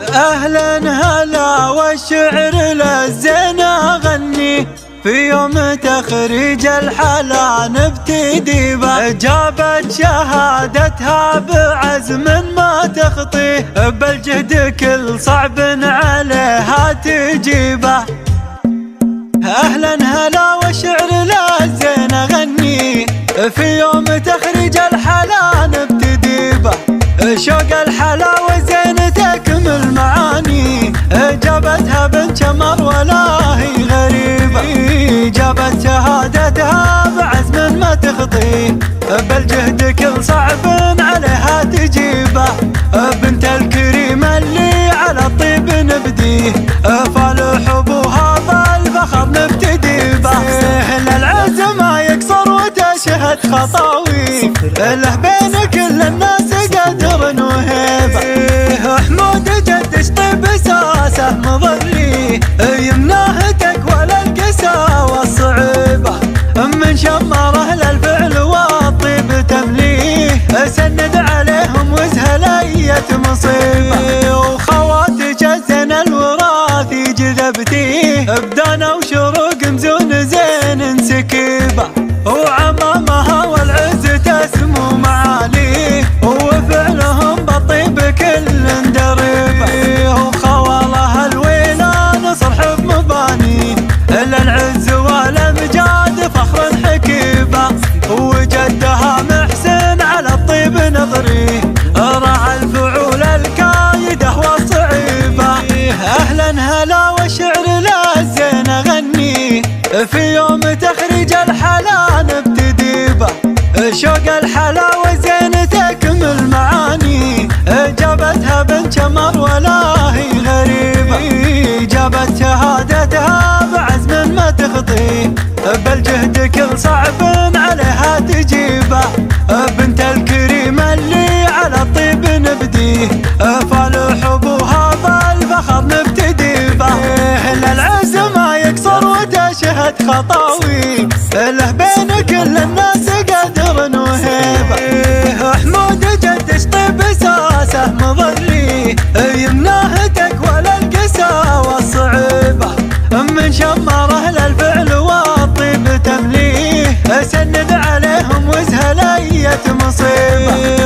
أهلا هلا والشعر للزين أغني، في يوم تخريج الحلا نبتدي به. جابت شهادتها بعزم ما تخطيه، بالجهد كل صعب عليها تجيبه. أهلا هلا والشعر للزين أغني، في يوم تخريج الحلا نبتدي به. شوق الحلا وزين تكمل معاني، جابتها بنت شمر ولا هي غريبة. جابت شهادتها بعزم ما تخطيه، بالجهد كل صعب عليها تجيبه. بنت الكريم اللي على الطيب نبديه، فالح ابوها بالفخر نبتدي به. للعز ما يقصر وتشهد خطاوي، له بين كل الناس قدر وهيبه. حمود جدش طيب اساسه مظلي، يمناه تقوى للقسا والصعيبه. من شمره للفعل والطيب تمليه، سند عليهم وزهلية مصيبه. وخواتك الزين الوراثي جذبتيه، بدانا وشروق مزون زين سكيبه. وعمامها والعز تسمو معاليه، وفعلهم بالطيب كل دريبه. وخوالها الويلان صرح بمباني، للعز والامجاد فخر حكيبه. وجدها محسن على الطيب نظريه، راعى الفعول الكايده والصعيبه. اهلا هلا والشعر للزين اغني، في يوم تخريج الحلا نبتدي به. شوق الحلا وزين تكمل معاني، جابتها بنت شمر ولا هي غريبة. جابت شهادتها بعزم ما تخطيه، بالجهد كل صعب عليها تجيبه. بنت الكريم اللي على الطيب نبديه، فالح ابوها بالفخر نبتدي به. للعز ما يقصر وتشهد خطاوي، له بين كل الناس قدر وهيبه. حمود جدش طيب اساسه مظلي، يمناه تقوى للقسا والصعيبه. من شمره للفعل والطيب تمليه، سند عليهم وزهلية مصيبه.